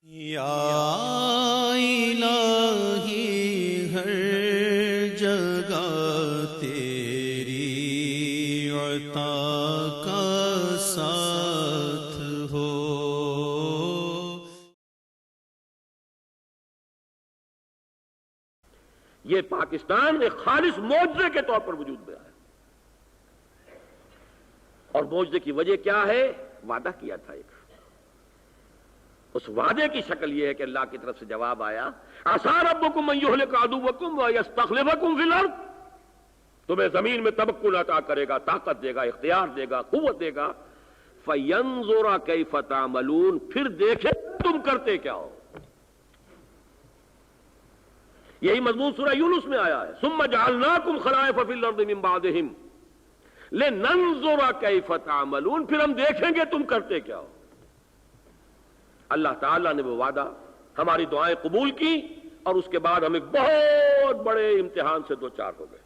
یا الہی ہر جگہ تیری عطا کا ساتھ ہو. یہ پاکستان ایک خالص معجزے کے طور پر وجود میں آیا، اور معجزے کی وجہ کیا ہے؟ وعدہ کیا تھا ایک. اس وعدے کی شکل یہ ہے کہ اللہ کی طرف سے جواب آیا، عسیٰ ربکم ان یہلک عدوکم ویستخلفکم فی الارض. تمہیں زمین میں تمکن عطا کرے گا، طاقت دے گا، اختیار دے گا، قوت دے گا. فینظر کیف تعملون، پھر دیکھے تم کرتے کیا ہو. یہی مضمون سورہ یونس میں آیا ہے، ثم جعلناکم خلائف فی الارض من بعدہم لننظر کیف تعملون، پھر ہم دیکھیں گے تم کرتے کیا ہو. اللہ تعالیٰ نے وہ وعدہ، ہماری دعائیں قبول کی، اور اس کے بعد ہم ایک بہت بڑے امتحان سے دوچار ہو گئے.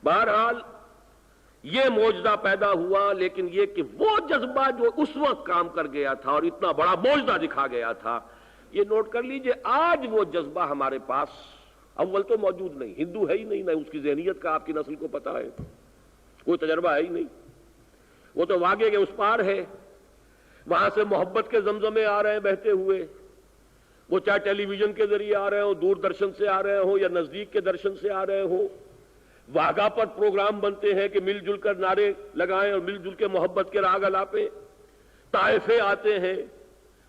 بہرحال یہ معجزہ پیدا ہوا، لیکن یہ کہ وہ جذبہ جو اس وقت کام کر گیا تھا اور اتنا بڑا معجزہ دکھا گیا تھا، یہ نوٹ کر لیجئے آج وہ جذبہ ہمارے پاس اول تو موجود نہیں. ہندو ہے ہی نہیں، نہ اس کی ذہنیت کا آپ کی نسل کو پتا ہے، کوئی تجربہ ہے ہی نہیں. وہ تو واگے کے اس پار ہے، وہاں سے محبت کے زمزمے آ رہے ہیں بہتے ہوئے. وہ چاہے ٹیلی ویژن کے ذریعے آ رہے ہوں، دور درشن سے آ رہے ہوں، یا نزدیک کے درشن سے آ رہے ہوں. واگا پر پروگرام بنتے ہیں کہ مل جل کر نعرے لگائیں اور مل جل کے محبت کے راگ الاپے. طائفے آتے ہیں،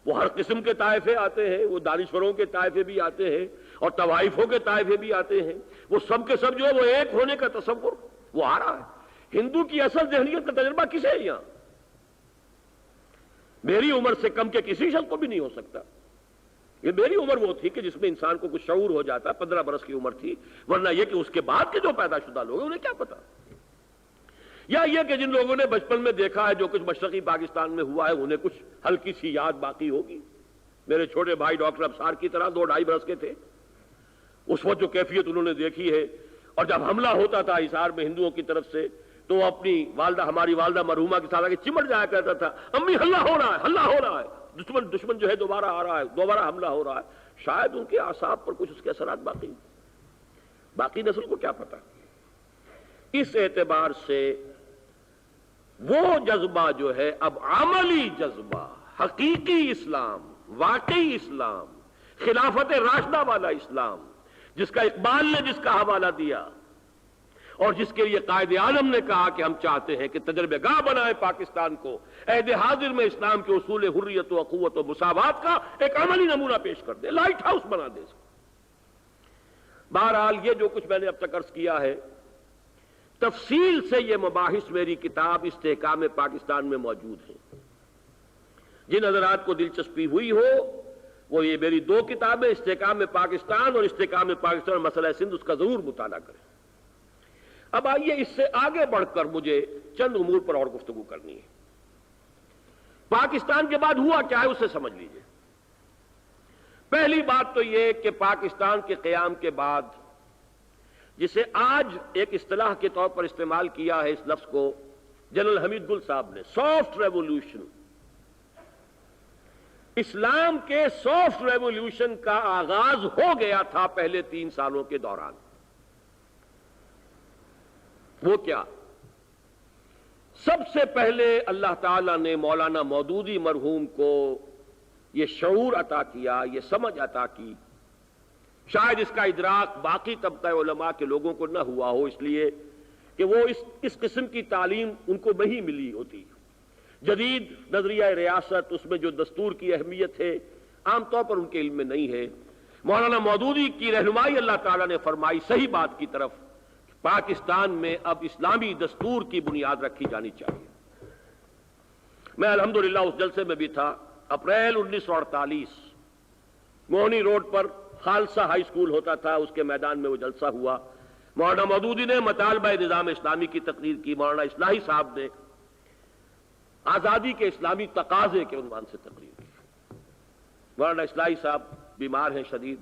وہ ہر قسم کے طائفے آتے ہیں، وہ دانشوروں کے طائفے بھی آتے ہیں اور طوائفوں کے طائفے بھی آتے ہیں. وہ سب کے سب جو ہے وہ ایک ہونے کا تصور وہ آ رہا ہے. ہندو کی اصل ذہنیت کا تجربہ کسے ہے یہاں؟ میری عمر سے کم کے کسی شخص کو بھی نہیں ہو سکتا. یہ میری عمر وہ تھی کہ جس میں انسان کو کچھ شعور ہو جاتا، 15 برس کی عمر تھی. ورنہ یہ کہ اس کے بعد کے جو پیدا شدہ لوگ ہیں انہیں کیا پتا. یا یہ کہ جن لوگوں نے بچپن میں دیکھا ہے جو کچھ مشرقی پاکستان میں ہوا ہے، انہیں کچھ ہلکی سی یاد باقی ہوگی. میرے چھوٹے بھائی ڈاکٹر ابصار کی طرح 2-2.5 برس کے تھے اس وقت، جو کیفیت انہوں نے دیکھی ہے. اور جب حملہ ہوتا تھا حصار میں ہندوؤں کی طرف سے، تو وہ اپنی والدہ، ہماری والدہ مرحومہ کے ساتھ آ کے چمٹ جایا کرتا تھا، امی حملہ ہو رہا ہے، حملہ ہو رہا ہے، دشمن جو ہے دوبارہ آ رہا ہے، دوبارہ حملہ ہو رہا ہے. شاید ان کے اعصاب پر کچھ اس کے اثرات باقی نسل کو کیا پتا. اس اعتبار سے وہ جذبہ جو ہے اب عملی جذبہ، حقیقی اسلام، واقعی اسلام، خلافت راشدہ والا اسلام، جس کا اقبال نے جس کا حوالہ دیا اور جس کے لیے قائد عالم نے کہا کہ ہم چاہتے ہیں کہ تجربہ گاہ بنائے پاکستان کو، عہد حاضر میں اسلام کے اصول حریت و اخوت و مساوات کا ایک عملی نمونہ پیش کر دے، لائٹ ہاؤس بنا دے. بہرحال یہ جو کچھ میں نے اب تک عرض کیا ہے، تفصیل سے یہ مباحث میری کتاب استحکام پاکستان میں موجود ہیں. جن حضرات کو دلچسپی ہوئی ہو وہ یہ میری 2 کتابیں، استحکام پاکستان اور استحکام پاکستان مسئلہ سندھ، اس کا ضرور مطالعہ کریں. اب آئیے اس سے آگے بڑھ کر مجھے چند امور پر اور گفتگو کرنی ہے. پاکستان کے بعد ہوا کیا ہے اسے سمجھ لیجئے. پہلی بات تو یہ کہ پاکستان کے قیام کے بعد، جسے آج ایک اصطلاح کے طور پر استعمال کیا ہے اس لفظ کو جنرل حمید گل صاحب نے، سافٹ ریولوشن. اسلام کے سافٹ ریولوشن کا آغاز ہو گیا تھا پہلے 3 سالوں کے دوران. وہ کیا؟ سب سے پہلے اللہ تعالیٰ نے مولانا مودودی مرحوم کو یہ شعور عطا کیا، یہ سمجھ عطا کی. شاید اس کا ادراک باقی طبقہ علماء کے لوگوں کو نہ ہوا ہو، اس لیے کہ وہ اس قسم کی تعلیم ان کو نہیں ملی ہوتی. جدید نظریہ ریاست، اس میں جو دستور کی اہمیت ہے، عام طور پر ان کے علم میں نہیں ہے. مولانا مودودی کی رہنمائی اللہ تعالیٰ نے فرمائی صحیح بات کی طرف، پاکستان میں اب اسلامی دستور کی بنیاد رکھی جانی چاہیے. میں الحمدللہ اس جلسے میں بھی تھا. اپریل 1948 موہنی روڈ پر خالصہ ہائی اسکول ہوتا تھا، اس کے میدان میں وہ جلسہ ہوا. مولانا مودودی نے مطالبہ نظام اسلامی کی تقریر کی، مولانا اصلاحی صاحب نے آزادی کے اسلامی تقاضے کے عنوان سے تقریر کی. مولانا اصلاحی صاحب بیمار ہیں شدید،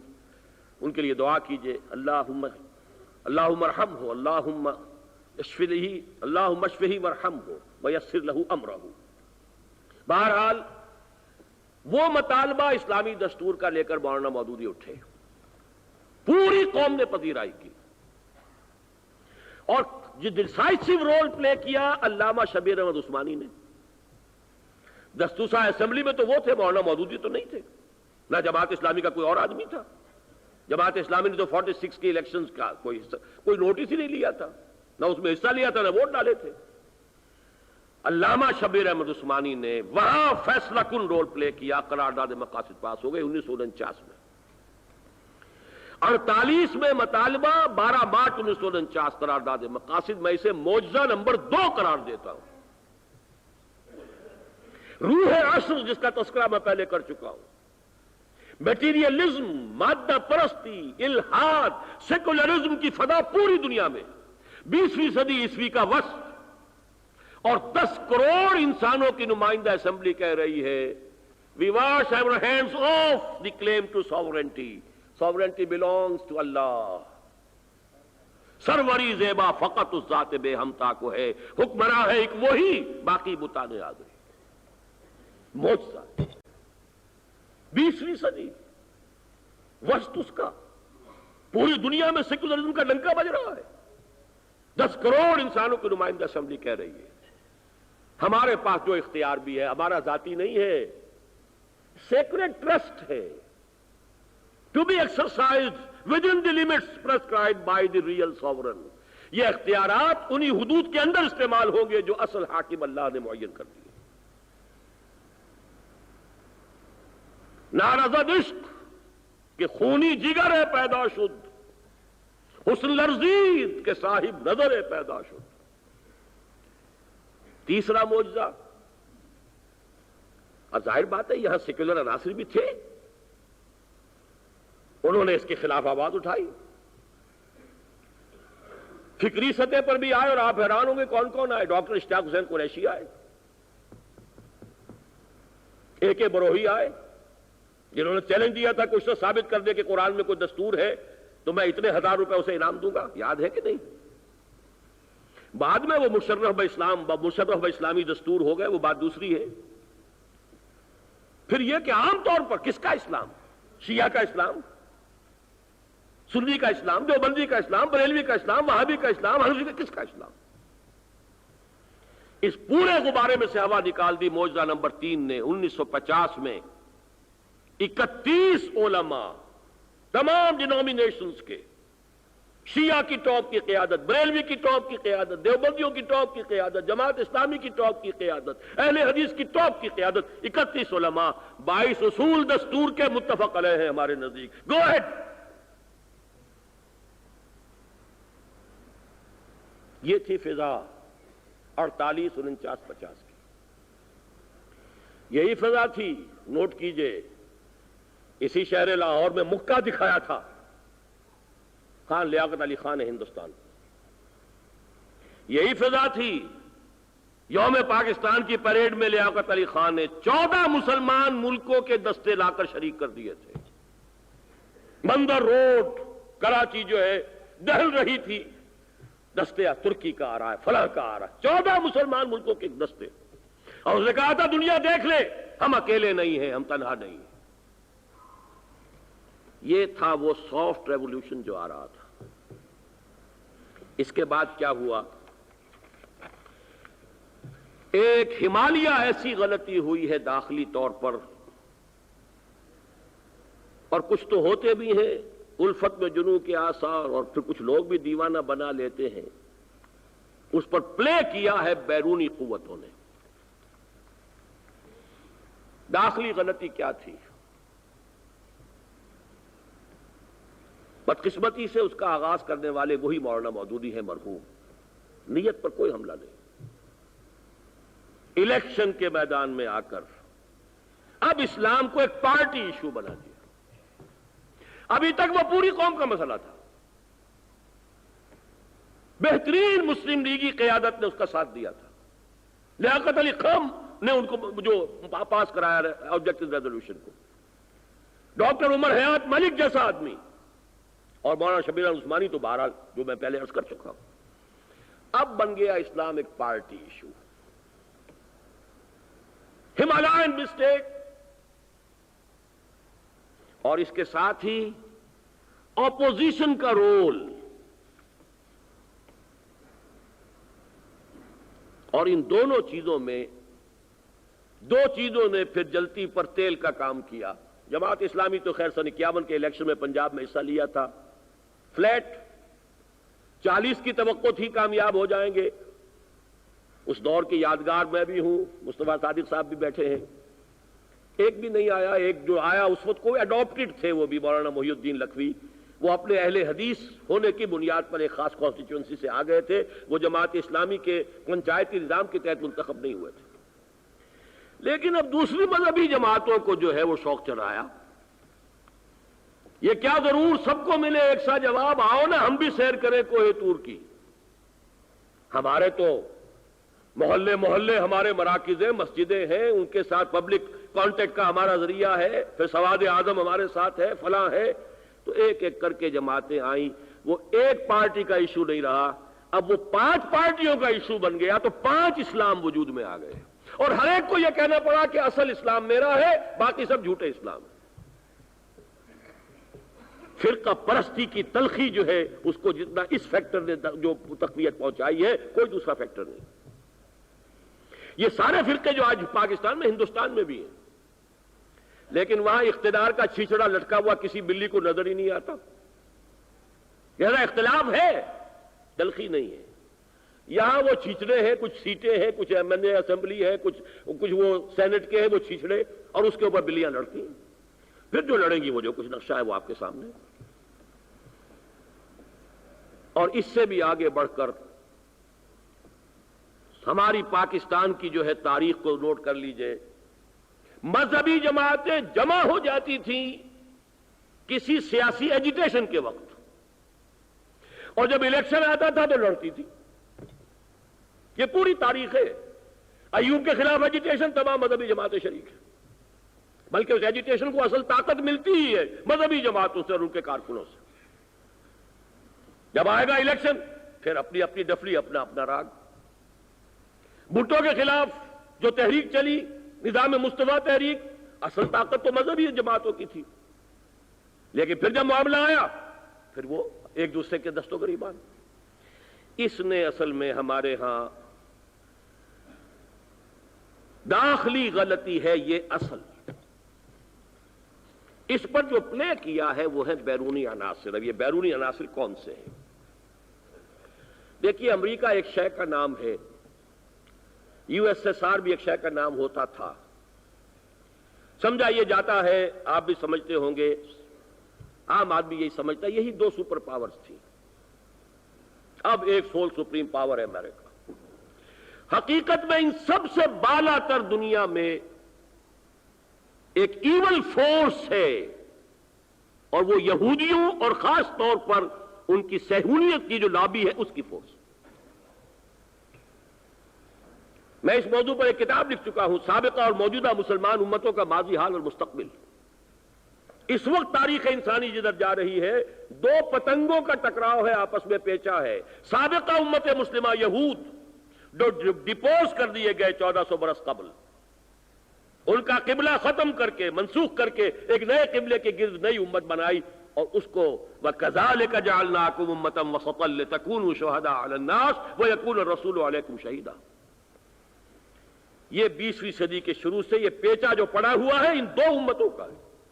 ان کے لیے دعا کیجئے. اللہم ارحمہ، اللہم اشفہ ورحمہ ویسر لہ امرہ. بہرحال وہ مطالبہ اسلامی دستور کا لے کر مولانا مودودی اٹھے، پوری قوم نے پذیرائی کی، اور جو ڈسائسو رول پلے کیا علامہ شبیر احمد عثمانی نے۔ دستوسا اسمبلی میں تو وہ تھے، مولانا مودودی تو نہیں تھے، نہ جماعت اسلامی کا کوئی اور آدمی تھا۔ جماعت اسلامی نے تو 46 کے الیکشنز کا کوئی نوٹس ہی نہیں لیا تھا، نہ اس میں حصہ لیا تھا، نہ ووٹ ڈالے تھے۔ علامہ شبیر احمد عثمانی نے وہاں فیصلہ کن رول پلے کیا، قرارداد مقاصد پاس ہو گئی 1949 میں۔ 48 میں مطالبہ، 12 مارچ 1949 قرارداد مقاصد، میں اسے معجزہ نمبر 2 قرار دیتا ہوں۔ روح عصر جس کا تذکرہ میں پہلے کر چکا ہوں، میٹیریلزم، مادہ پرستی، الحاد، سیکولرزم کی فضا پوری دنیا میں 20ویں صدی عیسوی کا وسط، اور 10 کروڑ انسانوں کی نمائندہ اسمبلی کہہ رہی ہے we wash our hands off the claim to sovereignty. Sovereignty belongs to Allah. سروری زیبا فقط اس ذات بے ہمتا کو ہے، حکمراں ہے ایک وہی، باقی بتانے آ گئے۔ معجزہ 20ویں صدی وسط اس کا، پوری دنیا میں سیکولرزم کا ڈنکا بج رہا ہے، 10 کروڑ انسانوں کی نمائندہ اسمبلی کہہ رہی ہے ہمارے پاس جو اختیار بھی ہے ہمارا ذاتی نہیں ہے، سیکریٹ ٹرسٹ ہے، to be exercised within the limits prescribed by the real sovereign. یہ اختیارات انہی حدود کے اندر استعمال ہوں گے جو اصل حاکم اللہ نے معین کر دیے۔ نارضد عشق کہ خونی جگر ہے پیدا شد، حسن لرزید کے صاحب نظر پیدا شد۔ تیسرا معجزہ، اور ظاہر بات ہے یہاں سیکولر عناصر بھی تھے، انہوں نے اس کے خلاف آواز اٹھائی، فکری سطح پر بھی آئے، اور آپ حیران ہوں گے کون کون آئے۔ ڈاکٹر اشتیاق حسین قریشی آئے، اے کے بروہی آئے، جنہوں نے چیلنج دیا تھا کچھ تو ثابت کر دے کہ قرآن میں کوئی دستور ہے تو میں اتنے 1000 روپے اسے انعام دوں گا، یاد ہے کہ نہیں؟ بعد میں وہ مشرف اسلامی دستور ہو گئے، وہ بات دوسری ہے۔ پھر یہ کہ عام طور پر کس کا اسلام؟ شیعہ کا اسلام، سنی کا اسلام، دیوبندی کا اسلام، بریلوی کا اسلام، وہابی کا اسلام، حنفی کا، کس کا اسلام؟ اس پورے غبارے میں سے ہوا نکال دی معجزہ نمبر 3 نے۔ 1950 میں 31 علماء تمام ڈینومینیشنز کے، شیعہ کی ٹاپ کی قیادت، بریلوی کی ٹاپ کی قیادت، دیوبندیوں کی ٹاپ کی قیادت، جماعت اسلامی کی ٹاپ کی قیادت، اہل حدیث کی ٹاپ کی قیادت، 31 علماء، 22 اصول دستور کے متفق علیہ ہیں ہمارے نزدیک، گو اہیڈ۔ یہ تھی فضا 48 49 50 کی، یہی فضا تھی، نوٹ کیجئے، اسی شہر لاہور میں مکہ دکھایا تھا خان لیاقت علی خان ہندوستان، یہی فضا تھی یوم پاکستان کی پریڈ میں لیاقت علی خان نے 14 مسلمان ملکوں کے دستے لا کر شریک کر دیے تھے۔ بندر روڈ کراچی جو ہے دہل رہی تھی، دستے ترکی کا آ رہا ہے، فلاں کا آ رہا ہے، 14 مسلمان ملکوں کے دستے، اور اس نے کہا تھا دنیا دیکھ لے ہم اکیلے نہیں ہیں، ہم تنہا نہیں ہیں۔ یہ تھا وہ سافٹ ریولوشن جو آ رہا تھا۔ اس کے بعد کیا ہوا؟ ایک ہمالیہ ایسی غلطی ہوئی ہے داخلی طور پر، اور کچھ تو ہوتے بھی ہیں الفت میں جنوں کے آثار، اور پھر کچھ لوگ بھی دیوانہ بنا لیتے ہیں، اس پر پلے کیا ہے بیرونی قوتوں نے۔ داخلی غلطی کیا تھی؟ بدقسمتی سے اس کا آغاز کرنے والے وہی مولانا مودودی ہیں مرحوم، نیت پر کوئی حملہ نہیں۔ الیکشن کے میدان میں آ کر اب اسلام کو ایک پارٹی ایشو بنا دیا۔ ابھی تک وہ پوری قوم کا مسئلہ تھا، بہترین مسلم لیگی قیادت نے اس کا ساتھ دیا تھا، لیاقت علی خان نے ان کو جو پاس کرایا آبجیکٹو ریزولوشن کو، ڈاکٹر عمر حیات ملک جیسا آدمی، اور مولانا شبیر احمد عثمانی تو بہرحال جو میں پہلے عرض کر چکا ہوں۔ اب بن گیا اسلام ایک پارٹی ایشو، ہمالائن مسٹیک، اور اس کے ساتھ ہی اپوزیشن کا رول، اور ان دونوں چیزوں میں دو چیزوں نے پھر جلتی پر تیل کا کام کیا۔ جماعت اسلامی تو خیر سن 51 کے الیکشن میں پنجاب میں حصہ لیا تھا، فلیٹ 40 کی توقع تھی کامیاب ہو جائیں گے۔ اس دور کی یادگار میں بھی ہوں، مصطفیٰ صادق صاحب بھی بیٹھے ہیں، ایک بھی نہیں آیا۔ ایک جو آیا اس وقت کوئی اڈاپٹڈ تھے، وہ بھی مولانا محی الدین لکھوی، وہ اپنے اہل حدیث ہونے کی بنیاد پر ایک خاص کانسٹیچوئنسی سے آ گئے تھے، وہ جماعت اسلامی کے پنچایتی نظام کے تحت منتخب نہیں ہوئے تھے۔ لیکن اب دوسری مذہبی جماعتوں کو جو ہے وہ شوق چڑھایا، یہ کیا ضرور سب کو ملے ایک سا جواب، آؤ نا ہم بھی سیر کریں کوہ طور کی۔ ہمارے تو محلے محلے ہمارے مراکز ہیں، مسجدیں ہیں، ان کے ساتھ پبلک کانٹیکٹ کا ہمارا ذریعہ ہے، پھر سواد اعظم ہمارے ساتھ ہے، فلاں ہے۔ تو ایک ایک کر کے جماعتیں آئیں، وہ ایک پارٹی کا ایشو نہیں رہا، اب وہ 5 پارٹیوں کا ایشو بن گیا، تو 5 اسلام وجود میں آ گئے، اور ہر ایک کو یہ کہنا پڑا کہ اصل اسلام میرا ہے، باقی سب جھوٹے اسلام ہیں۔ فرقہ پرستی کی تلخی جو ہے اس کو جتنا اس فیکٹر نے جو تقویت پہنچائی ہے، کوئی دوسرا فیکٹر نہیں۔ یہ سارے فرقے جو آج پاکستان میں، ہندوستان میں بھی ہیں، لیکن وہاں اقتدار کا چھیچڑا لٹکا ہوا کسی بلی کو نظر ہی نہیں آتا۔ لہذا اختلاف ہے، تلخی نہیں ہے۔ یہاں وہ چھیچڑے ہیں، کچھ سیٹیں ہیں، کچھ ایم این اے اسمبلی ہے، کچھ وہ سینٹ کے ہیں، وہ چھیچڑے، اور اس کے اوپر بلیاں لڑتی ہیں۔ پھر جو لڑیں گی وہ جو کچھ نقشہ ہے وہ آپ کے سامنے۔ اور اس سے بھی آگے بڑھ کر ہماری پاکستان کی جو ہے تاریخ کو نوٹ کر لیجئے، مذہبی جماعتیں جمع ہو جاتی تھیں کسی سیاسی ایجیٹیشن کے وقت، اور جب الیکشن آتا تھا تو لڑتی تھی۔ یہ پوری تاریخ ہے۔ ایوب کے خلاف ایجیٹیشن تمام مذہبی جماعتیں شریک ہیں، بلکہ اس ایجیٹیشن کو اصل طاقت ملتی ہی ہے مذہبی جماعتوں سے اور ان کے کارکنوں سے۔ جب آئے گا الیکشن پھر اپنی اپنی ڈفلی، اپنا اپنا راگ۔ بھٹو کے خلاف جو تحریک چلی، نظام مصطفیٰ تحریک، اصل طاقت تو مذہبی جماعتوں کی تھی، لیکن پھر جب معاملہ آیا پھر وہ ایک دوسرے کے دست و گریبان۔ اس نے اصل میں ہمارے ہاں داخلی غلطی ہے، یہ اصل اس پر جو پلے کیا ہے وہ ہے بیرونی عناصر۔ اب یہ بیرونی عناصر کون سے ہیں؟ دیکھیے، امریکہ ایک شے کا نام ہے، یو ایس ایس آر بھی ایک شے کا نام ہوتا تھا، سمجھا یہ جاتا ہے، آپ بھی سمجھتے ہوں گے، عام آدمی یہی سمجھتا ہے، یہی 2 سپر پاورز تھی۔ اب ایک سول سپریم پاور ہے امریکہ۔ حقیقت میں ان سب سے بالا تر دنیا میں ایک ایول فورس ہے، اور وہ یہودیوں اور خاص طور پر ان کی صہیونیت کی جو لابی ہے اس کی فورس۔ میں اس موضوع پر ایک کتاب لکھ چکا ہوں، سابقہ اور موجودہ مسلمان امتوں کا ماضی، حال اور مستقبل۔ اس وقت تاریخ انسانی جدھر جا رہی ہے، 2 پتنگوں کا ٹکراؤ ہے، آپس میں پیچا ہے۔ سابقہ امت مسلمہ یہود جو ڈپوز کر دیے گئے 1400 برس قبل، ان کا قبلہ ختم کر کے، منسوخ کر کے ایک نئے قبلے کے گرد نئی امت بنائی، اور اس کو وَكَذَلِكَ جَعَلْنَاكُمْ أُمَّةً وَسَطًا لِتَكُونُوا شُهَدَاءَ عَلَى النَّاسِ وَيَكُونَ الرَّسُولُ عَلَيْكُمْ شَهِيدًا۔ یہ 20ویں صدی کے شروع سے یہ پیچا جو پڑا ہوا ہے ان 2 امتوں کا،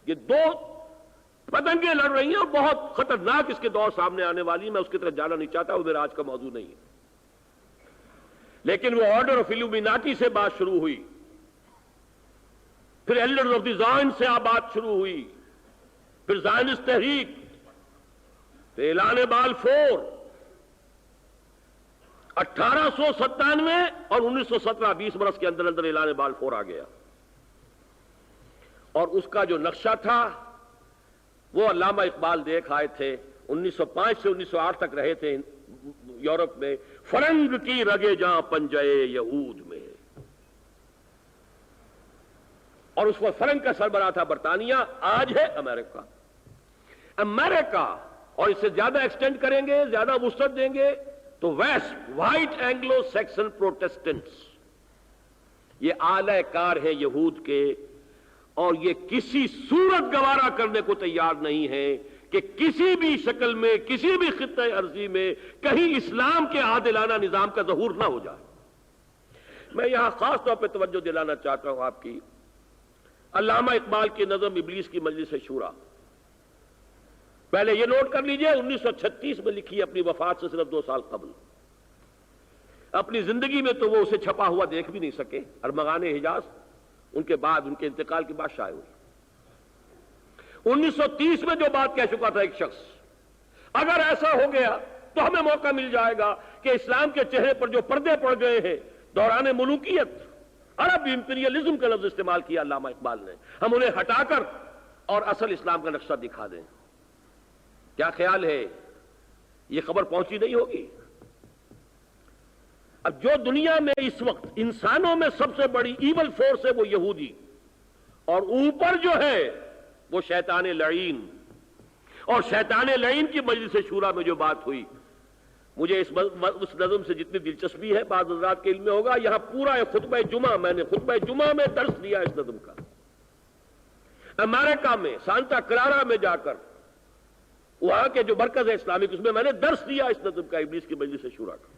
یہ 2 پتنگیں لڑ رہی ہیں، اور بہت خطرناک اس کے دور سامنے آنے والی، میں اس کی طرف جانا نہیں چاہتا، وہ میرا آج کا موضوع نہیں ہے۔ لیکن وہ آرڈر آف الومیناٹی سے بات شروع ہوئی، پھر ایلڈرز آف دی زائن سے بات شروع ہوئی، پھر زائنسٹ تحریک، پھر اعلان بلفور 1897 اور 1917، 20 برس کے اندر اندر اعلان بلفور آ گیا، اور اس کا جو نقشہ تھا وہ علامہ اقبال دیکھ آئے تھے، 1905 سے 1908 تک رہے تھے یورپ میں۔ فرنگ کی رگے جاں پنجے یہود میں، اور اس وقت فرنگ کا سربراہ تھا برطانیہ، آج ہے امریکہ۔ امریکہ، اور اس سے زیادہ ایکسٹینڈ کریں گے، زیادہ وسعت دیں گے تو west white Anglo Saxon Protestants, یہ اعلی کار ہیں یہود کے، اور یہ کسی صورت گوارا کرنے کو تیار نہیں ہے کہ کسی بھی شکل میں کسی بھی خطہ ارضی میں کہیں اسلام کے عادلانہ نظام کا ظہور نہ ہو جائے۔ میں یہاں خاص طور پہ توجہ دلانا چاہتا ہوں آپ کی علامہ اقبال کی نظم ابلیس کی مجلس شورا، پہلے یہ نوٹ کر لیجئے 1936 میں لکھی، اپنی وفات سے صرف 2 سال قبل۔ اپنی زندگی میں تو وہ اسے چھپا ہوا دیکھ بھی نہیں سکے، ارمغان حجاز ان کے بعد، ان کے انتقال کے بعد شائع ہوئی۔ 1930 میں جو بات کہہ چکا تھا ایک شخص، اگر ایسا ہو گیا تو ہمیں موقع مل جائے گا کہ اسلام کے چہرے پر جو پردے پڑ گئے ہیں دوران ملوکیت، عرب امپیریلزم کا لفظ استعمال کیا علامہ اقبال نے، ہم انہیں ہٹا کر اور اصل اسلام کا نقشہ دکھا دیں۔ کیا خیال ہے یہ خبر پہنچی نہیں ہوگی؟ اب جو دنیا میں اس وقت انسانوں میں سب سے بڑی ایول فورس ہے وہ یہودی، اور اوپر جو ہے وہ شیطان لعین، اور شیطان لعین کی مجلس شورا میں جو بات ہوئی، مجھے اس نظم سے جتنی دلچسپی ہے بعض حضرات کے علم میں ہوگا، یہاں پورا ایک خطبہ جمعہ، میں نے خطبہ جمعہ میں درس دیا اس نظم کا، امریکہ میں سانتا کلارا میں جا کر، وہاں کے جو مرکز ہے اسلامک، اس میں میں نے درس دیا اس نظم کا، ابلیس کی مجلس شورا کا،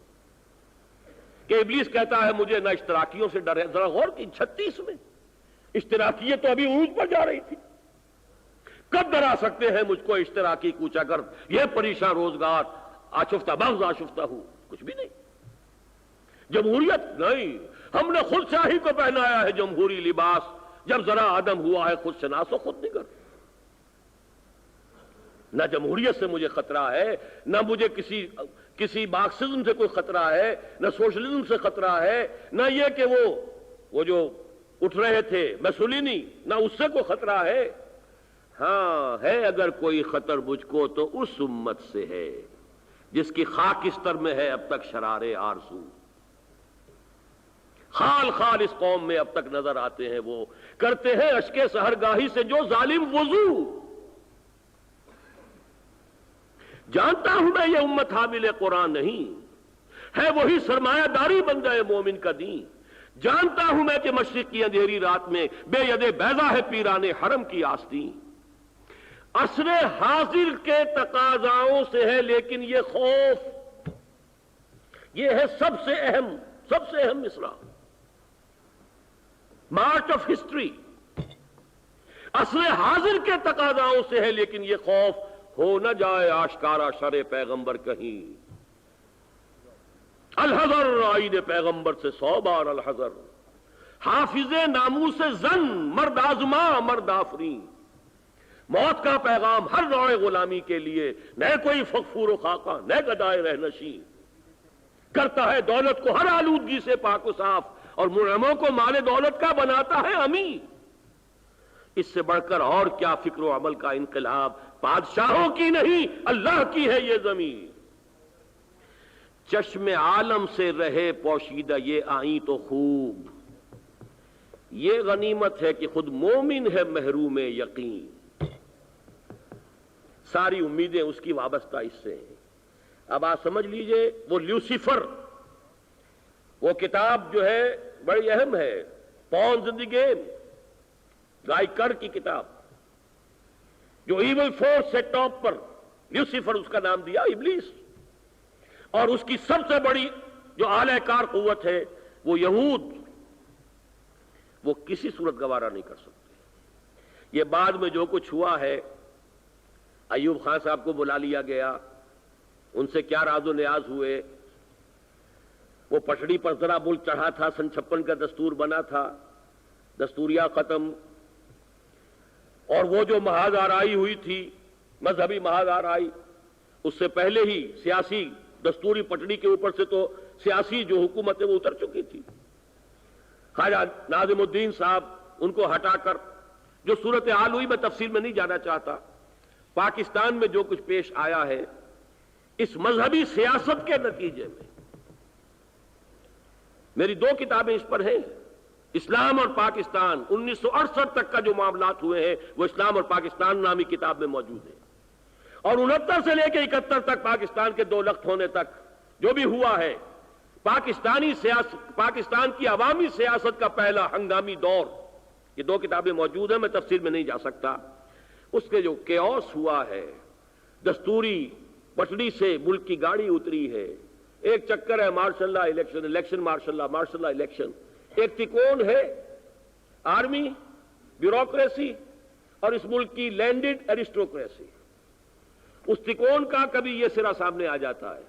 کہ ابلیس کہتا ہے مجھے نہ اشتراکیوں سے ڈر ہے۔ ذرا غور کی 36 میں اشتراکیت تو ابھی عروج پر جا رہی تھی، کب ڈرا سکتے ہیں مجھ کو اشتراکی کوچا کر، یہ پریشان روزگار، آشفتہ بغض آشفتہ ہوں، کچھ بھی نہیں، جمہوریت نہیں، ہم نے خود شاہی کو پہنایا ہے جمہوری لباس، جب ذرا عدم ہوا ہے خود شناس و خود نگر۔ نہ جمہوریت سے مجھے خطرہ ہے، نہ مجھے کسی مارکسزم سے کوئی خطرہ ہے، نہ سوشلزم سے خطرہ ہے، نہ یہ کہ وہ جو اٹھ رہے تھے میسولینی، نہ اس سے کوئی خطرہ ہے۔ ہاں ہے اگر کوئی خطر مجھ کو تو اس امت سے ہے جس کی خاکستر میں ہے اب تک شرار آرزو، خال خال اس قوم میں اب تک نظر آتے ہیں، وہ کرتے ہیں اشک سحرگاہی سے جو ظالم وضو۔ جانتا ہوں میں یہ امت حامل قرآن نہیں ہے، وہی سرمایہ داری بندہ مومن کا دین۔ جانتا ہوں میں کہ مشرق کی اندھیری رات میں بے ید بیضا ہے پیران حرم کی آستین۔ عصر حاضر کے تقاضاؤں سے ہے لیکن یہ خوف، یہ ہے سب سے اہم مصرع، مارچ آف ہسٹری۔ عصر حاضر کے تقاضاؤں سے ہے لیکن یہ خوف، ہو نہ جائے آشکارا شر پیغمبر کہیں، الحذر آئین پیغمبر سے 100 بار الحذر، حافظ ناموس زن مرد آزما مرد آفرین۔ موت کا پیغام ہر نوع غلامی کے لیے، نہ کوئی فغفور و خاقہ نہ گدائے رہنشین، کرتا ہے دولت کو ہر آلودگی سے پاک و صاف، اور منعموں کو مال دولت کا بناتا ہے امین۔ اس سے بڑھ کر اور کیا فکر و عمل کا انقلاب، بادشاہوں کی نہیں اللہ کی ہے یہ زمین۔ چشم عالم سے رہے پوشیدہ یہ آئیں تو خوب، یہ غنیمت ہے کہ خود مومن ہے محروم یقین۔ ساری امیدیں اس کی وابستہ اس سے ہیں۔ اب آپ سمجھ لیجئے وہ لیوسیفر، وہ کتاب جو ہے بڑی اہم ہے، پونز ان دی گیم، گائے کر کی کتاب، جو ایول فورس ہے ٹاپ پر، لیوسیفر اس کا نام دیا، ابلیس، اور اس کی سب سے بڑی جو اعلی کار قوت ہے وہ یہود، وہ کسی صورت گوارا نہیں کر سکتے۔ یہ بعد میں جو کچھ ہوا ہے، ایوب خان صاحب کو بلا لیا گیا، ان سے کیا راز و نیاز ہوئے، وہ پٹڑی پر ذرا ملک چڑھا تھا، سن 56 کا دستور بنا تھا، دستوریہ ختم، اور وہ جو محاذ آرائی ہوئی تھی، مذہبی محاذ آرائی، اس سے پہلے ہی سیاسی دستوری پٹڑی کے اوپر سے تو سیاسی جو حکومت ہے وہ اتر چکی تھی۔ خواجہ ناظم الدین صاحب ان کو ہٹا کر جو صورتحال ہوئی، میں تفصیل میں نہیں جانا چاہتا، پاکستان میں جو کچھ پیش آیا ہے اس مذہبی سیاست کے نتیجے میں، میری 2 کتابیں اس پر ہیں، اسلام اور پاکستان، 1968 تک کا جو معاملات ہوئے ہیں وہ اسلام اور پاکستان نامی کتاب میں موجود ہے، اور 69 سے لے کے 71 تک پاکستان کے 2 لخت ہونے تک جو بھی ہوا ہے، پاکستان کی عوامی سیاست کا پہلا ہنگامی دور یہ دو کتابیں موجود ہیں، میں تفصیل میں نہیں جا سکتا. اس کے جو کیوس ہوا ہے، دستوری پٹڑی سے ملک کی گاڑی اتری ہے، ایک چکر ہے مارشاء اللہ الیکشن، الیکشن مارشاء اللہ الیکشن، ایک تکون ہے آرمی، بیوروکریسی اور اس ملک کی لینڈڈ ایرسٹوکریسی. اس تکون کا کبھی یہ سرا سامنے آ جاتا ہے،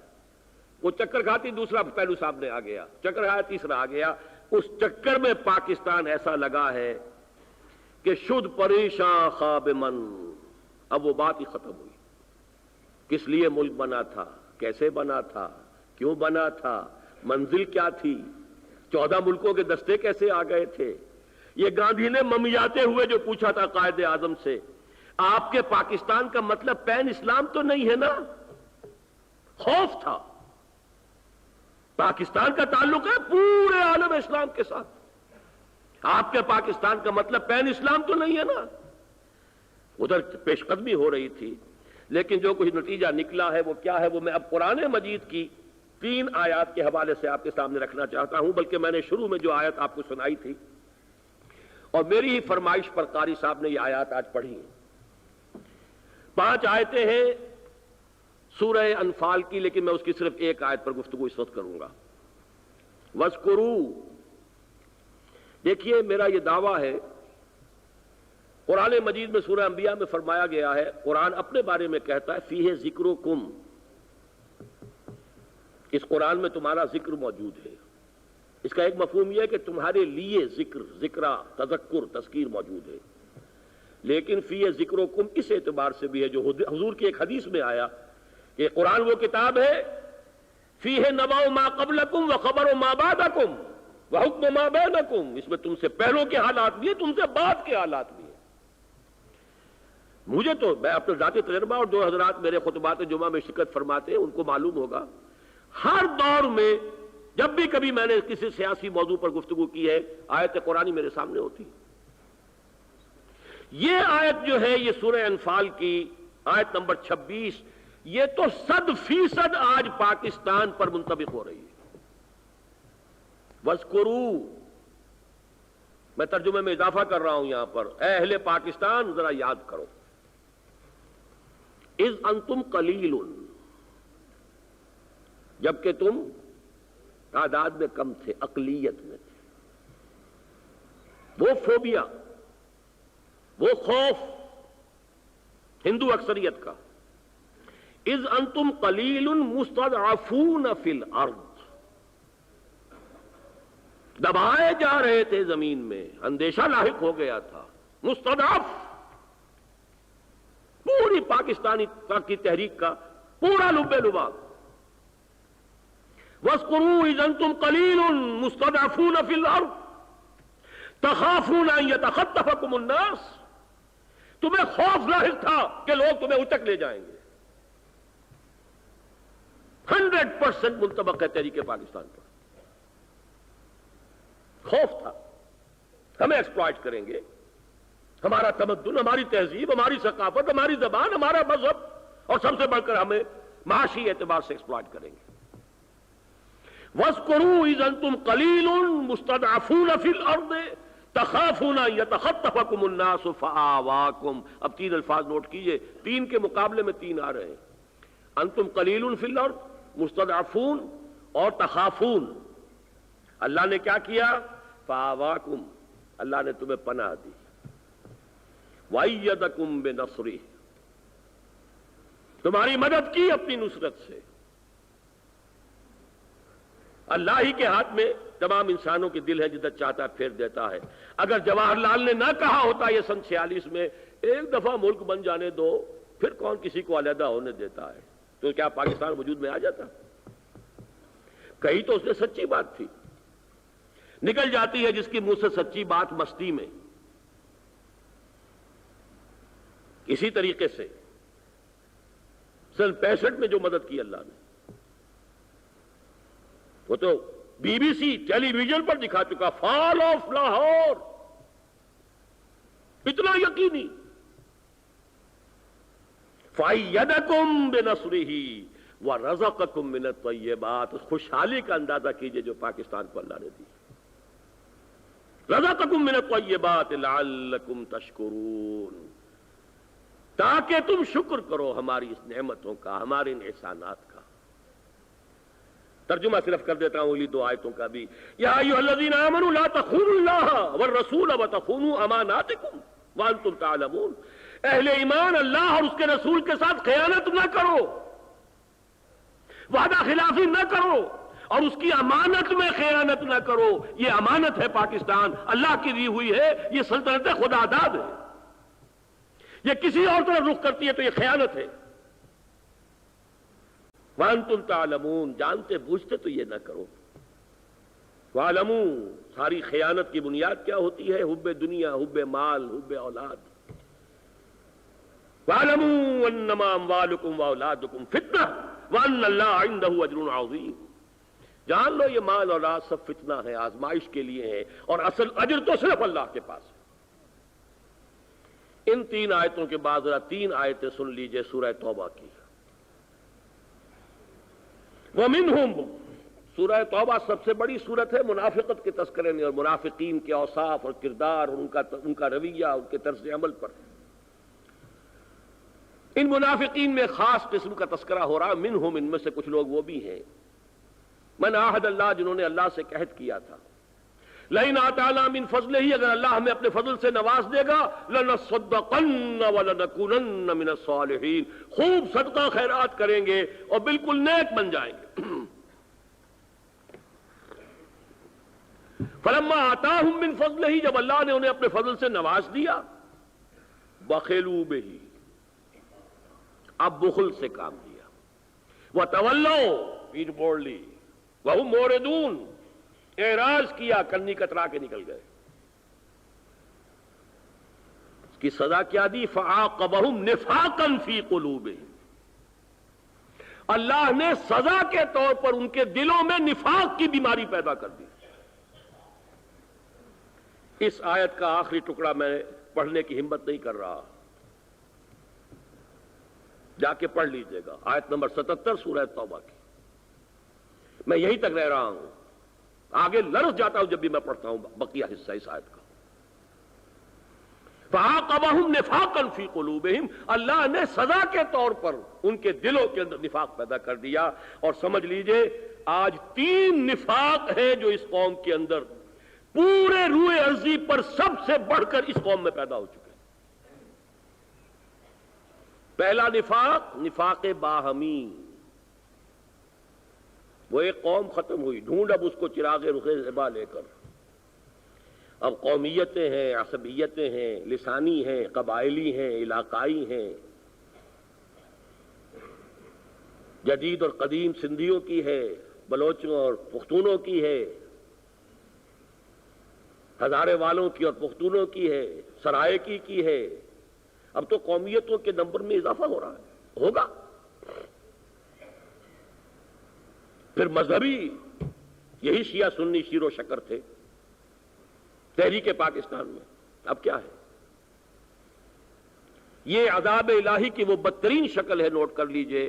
وہ چکر کھاتی دوسرا پہلو سامنے آ گیا، چکر کھایا تیسرا آ گیا. اس چکر میں پاکستان ایسا لگا ہے کہ شد پریشاں خواب من. اب وہ بات ہی ختم ہوئی. کس لیے ملک بنا تھا، کیسے بنا تھا، کیوں بنا تھا، منزل کیا تھی، 14 ملکوں کے دستے کیسے آ گئے تھے. یہ گاندھی نے ممیاتے ہوئے جو پوچھا تھا قائد اعظم سے، آپ کے پاکستان کا مطلب پین اسلام تو نہیں ہے نا؟ خوف تھا. پاکستان کا تعلق ہے پورے عالم اسلام کے ساتھ. آپ کے پاکستان کا مطلب پین اسلام تو نہیں ہے نا؟ ادھر پیش قدمی ہو رہی تھی. لیکن جو کچھ نتیجہ نکلا ہے وہ کیا ہے، وہ میں اب قرآن مجید کی 3 آیات کے حوالے سے آپ کے سامنے رکھنا چاہتا ہوں. بلکہ میں نے شروع میں جو آیت آپ کو سنائی تھی اور میری ہی فرمائش پر قاری صاحب نے یہ آیات آج پڑھی ہیں. 5 آیتیں ہیں سورہ انفال کی، لیکن میں اس کی صرف ایک آیت پر گفتگو اس وقت کروں گا. وَاذْكُرُوا. دیکھیے میرا یہ دعویٰ ہے، قرآن مجید میں سورہ انبیاء میں فرمایا گیا ہے، قرآن اپنے بارے میں کہتا ہے فیہ ذکرکم. اس قرآن میں تمہارا ذکر موجود ہے. اس کا ایک مفہوم یہ ہے کہ تمہارے لیے ذکرہ، تذکر، تذکیر موجود ہے. لیکن فیہ ذکرکم اس اعتبار سے بھی ہے جو حضور کی ایک حدیث میں آیا کہ قرآن وہ کتاب ہے فیہ نبأ ما قبلکم وخبر ما بعدکم وحکم ما بینکم. اس میں تم سے پہلوں کے حالات بھی ہیں، تم سے بعد کے حالات بھی ہیں. مجھے تو میں اپنے ذاتی تجربہ اور 2 حضرات میرے خطبات جمعہ میں شرکت فرماتے ہیں، ان کو معلوم ہوگا ہر دور میں جب بھی کبھی میں نے کسی سیاسی موضوع پر گفتگو کی ہے آیت قرآنی میرے سامنے ہوتی. یہ آیت جو ہے یہ سورہ انفال کی آیت نمبر 26، یہ تو 100% آج پاکستان پر منطبق ہو رہی ہے. وَاذْكُرُوا. میں ترجمے میں اضافہ کر رہا ہوں یہاں پر، اے اہل پاکستان ذرا یاد کرو. اذ انتم قلیل، جبکہ تم تعداد میں کم تھے، اقلیت میں تھے. وہ فوبیا، وہ خوف ہندو اکثریت کا. اذ انتم قلیل مستضعفون فی الارض، دبائے جا رہے تھے زمین میں، اندیشہ لاحق ہو گیا تھا. مستضعف، پوری پاکستانی کی تحریک کا پورا لب لباب. وَاذْكُرُوا إِذْ أَنْتُمْ قَلِيلٌ مُسْتَضْعَفُونَ فِي الْأَرْضِ تَخَافُونَ أَنْ يَتَخَطَّفَكُمُ النَّاسُ. تمہیں خوف لاحق تھا کہ لوگ تمہیں اچک لے جائیں گے. 100% منطبق ہے تحریک پاکستان پر. خوف تھا ہمیں ایکسپلائٹ کریں گے، ہمارا تمدن، ہماری تہذیب، ہماری ثقافت، ہماری زبان، ہمارا مذہب، اور سب سے بڑھ کر ہمیں معاشی اعتبار سے ایکسپلائٹ کریں گے. وَاذْكُرُوا إِذْ أَنْتُمْ قَلِيلٌ مُسْتَضْعَفُونَ فِي الْأَرْضِ تَخَافُونَ أَنْ يَتَخَطَّفَكُمُ النَّاسُ فَآوَاكُمْ. اب 3 الفاظ نوٹ کیجئے، 3 کے مقابلے میں 3 آ رہے ہیں. انتم قلیل فی الارض، مستضعفون اور تخافون. اللہ نے کیا کیا؟ فآواکم، اللہ نے تمہیں پناہ دی. وَأَيَّدَكُمْ بِنَصْرِهِ، تمہاری مدد کی اپنی نصرت سے. اللہ ہی کے ہاتھ میں تمام انسانوں کے دل ہیں، جدھر چاہتا ہے پھیر دیتا ہے. اگر جواہر لال نے نہ کہا ہوتا یہ سن 46 میں ایک دفعہ ملک بن جانے دو، پھر کون کسی کو علیحدہ ہونے دیتا ہے، تو کیا پاکستان وجود میں آ جاتا؟ کہیں تو اس نے سچی بات تھی. نکل جاتی ہے جس کی منہ سے سچی بات مستی میں. اسی طریقے سے سن 65 میں جو مدد کی اللہ نے، وہ تو B B C television پر دکھا چکا. فال آف لاہور، اتنا یقینی. فَأَيَّدَكُمْ بِنَصْرِهِ وَرَزَقَكُمْ مِنَ الطَّيِّبَاتِ. خوشحالی کا اندازہ کیجئے جو پاکستان کو اللہ نے دی. رزقکم من الطیبات لعلکم تشکرون، تاکہ تم شکر کرو ہماری اس نعمتوں کا، ہمارے ان احسانات کا۔ ترجمہ صرف کر دیتا ہوں اگلی 2 آیتوں کا بھی۔ یا ایھا الذین آمنوا لا تخونوا اللہ والرسول وتخونوا اماناتکم وانتم تعلمون، اہل ایمان اللہ اور اس کے رسول کے ساتھ خیانت نہ کرو، وعدہ خلافی نہ کرو، اور اس کی امانت میں خیانت نہ کرو۔ یہ امانت ہے پاکستان، اللہ کی دی ہوئی ہے، یہ سلطنت خدا داد ہے، یہ کسی اور طرف رخ کرتی ہے تو یہ خیانت ہے۔ وانتم تعلمون، جانتے بوجھتے تو یہ نہ کرو۔ وعلموا، ساری خیانت کی بنیاد کیا ہوتی ہے؟ حب دنیا، حب مال، حب اولاد۔ وعلموا انما اموالکم واولادکم فتنہ وان اللہ عندہ اجر عظیم، جان لو یہ مال اور اولاد سب فتنہ ہے، آزمائش کے لیے ہے، اور اصل اجر تو صرف اللہ کے پاس ہے۔ ان 3 آیتوں کے بعد ذرا 3 آیتیں سن لیجئے سورہ توبہ کی۔ وَمِنْهُمْ، سورہ توبہ سب سے بڑی سورت ہے منافقت کے تذکرے میں اور منافقین کے اوصاف اور کردار اور ان کا رویہ، ان کے طرز عمل پر۔ ان منافقین میں خاص قسم کا تذکرہ ہو رہا ہے۔ منہم، ان میں سے کچھ لوگ وہ بھی ہیں، من عاہد اللہ، جنہوں نے اللہ سے عہد کیا تھا، لئن آتانا من فضلہ، اگر اللہ ہمیں اپنے فضل سے نواز دے گا، لنصدقن ولنکونن من الصالحین، خوب صدقہ خیرات کریں گے اور بالکل نیک بن جائیں گے۔ فلما آتاہم من فضلہ، جب اللہ نے انہیں اپنے فضل سے نواز دیا، بخلوا بہ، اب بخل سے کام لیا، وتولوا، پیٹھ موڑ لی، وہم موردون، اعراض کیا، کنی کترا کے نکل گئے۔ اس کی سزا کیا دی؟ فعاقبہم نفاقا فی قلوبہم، اللہ نے سزا کے طور پر ان کے دلوں میں نفاق کی بیماری پیدا کر دی۔ اس آیت کا آخری ٹکڑا میں پڑھنے کی ہمت نہیں کر رہا، جا کے پڑھ لیجئے گا، آیت نمبر 77 سورہ توبہ کی۔ میں یہیں تک رہ رہا ہوں، آگے لرز جاتا ہوں جب بھی میں پڑھتا ہوں بقیہ حصہ اس آیت کا۔ فَعَاقَبَهُمْ نِفَاقًا فِي قُلُوبِهِمْ، اللہ نے سزا کے طور پر ان کے دلوں کے اندر نفاق پیدا کر دیا۔ اور سمجھ لیجئے آج 3 نفاق ہیں جو اس قوم کے اندر پورے روئے ارضی پر سب سے بڑھ کر اس قوم میں پیدا ہو چکے ہیں۔ پہلا نفاق، نفاق باہمی، وہ ایک قوم ختم ہوئی، ڈھونڈ اب اس کو چراغ رخ زیبا لے کر۔ اب قومیتیں ہیں، عصبیتیں ہیں، لسانی ہیں، قبائلی ہیں، علاقائی ہیں، جدید اور قدیم سندھیوں کی ہے، بلوچوں اور پختونوں کی ہے، ہزارے والوں کی اور پختونوں کی ہے، سرائیکی کی ہے۔ اب تو قومیتوں کے نمبر میں اضافہ ہو رہا ہے، ہوگا۔ پھر مذہبی، یہی شیعہ سنی شیر و شکر تھے تحریک پاکستان میں، اب کیا ہے؟ یہ عذاب الہی کی وہ بدترین شکل ہے، نوٹ کر لیجئے۔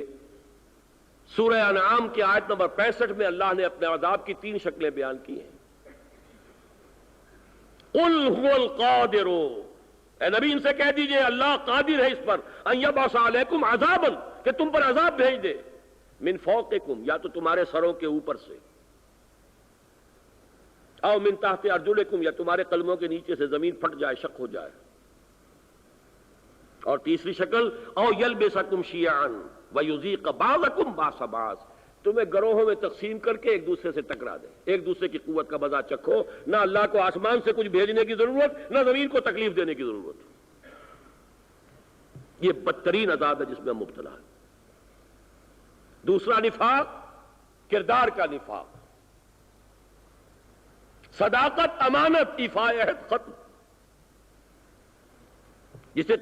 سورہ انعام کی آیت نمبر 65 میں اللہ نے اپنے عذاب کی 3 شکلیں بیان کی ہیں۔ قل هو القادر، اے نبی ان سے کہہ دیجئے اللہ قادر ہے اس پر، ان یبعث علیکم عذابا، کہ تم پر عذاب بھیج دے، من فوقکم، یا تو تمہارے سروں کے اوپر سے، او من تحت ارجلکم، یا تمہارے قدموں کے نیچے سے زمین پھٹ جائے، شق ہو جائے، اور تیسری شکل او یلبسکم شیعا ویذیق بعضکم باس بعض، تمہیں گروہوں میں تقسیم کر کے ایک دوسرے سے ٹکرا دے، ایک دوسرے کی قوت کا مزہ چکھو، نہ اللہ کو آسمان سے کچھ بھیجنے کی ضرورت، نہ زمین کو تکلیف دینے کی ضرورت۔ یہ بدترین عذاب ہے جس میں ہم مبتلا ہیں۔ دوسرا نفاق، کردار کا نفاق، صداقت، امانت، ایفاء عہد ختم، جسے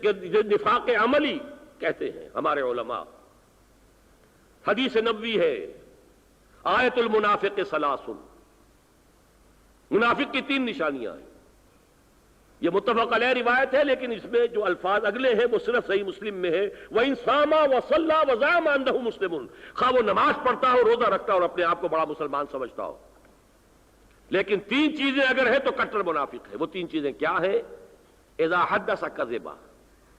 نفاق عملی کہتے ہیں ہمارے علماء۔ حدیث نبوی ہے، آیت المنافق ثلاث، منافق کی 3 نشانیاں ہیں۔ یہ متفق علیہ روایت ہے، لیکن اس میں جو الفاظ اگلے ہیں وہ صرف صحیح مسلم میں ہے۔ وَإِن صَامَ وَصَلَّى وَزَعَمَ أَنَّهُ مُسْلِمٌ، خواہ وہ نماز پڑھتا ہو، روزہ رکھتا ہو اور اپنے آپ کو بڑا مسلمان سمجھتا ہو، لیکن تین چیزیں اگر ہیں تو کٹر منافق ہے. وہ تین چیزیں کیا ہیں؟ اذا حدث کذبا،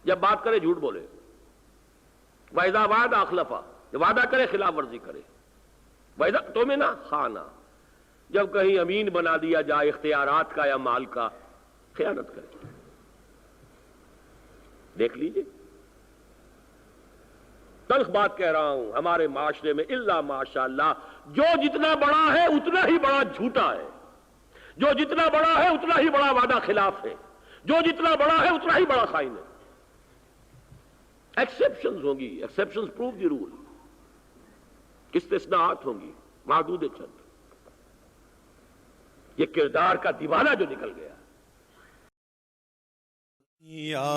جب بات کرے جھوٹ بولے. واذا وعد اخلف، جب وعدہ کرے خلاف ورزی کرے. واذا اؤتمن خان، جب کہیں امین بنا دیا جائے اختیارات کا یا مال کا، خیانت کرے. دیکھ لیجئے، تلخ بات کہہ رہا ہوں، ہمارے معاشرے میں الا ماشاء اللہ جو جتنا بڑا ہے اتنا ہی بڑا جھوٹا ہے، جو جتنا بڑا ہے اتنا ہی بڑا وعدہ خلاف ہے، جو جتنا بڑا ہے اتنا ہی بڑا خائن ہے. ایکسیپشنز ہوں گی، ایکسیپشنز پروو دی رول، استثناءات ہوں گی محدود چند. یہ کردار کا دیوانہ جو نکل گیا. یا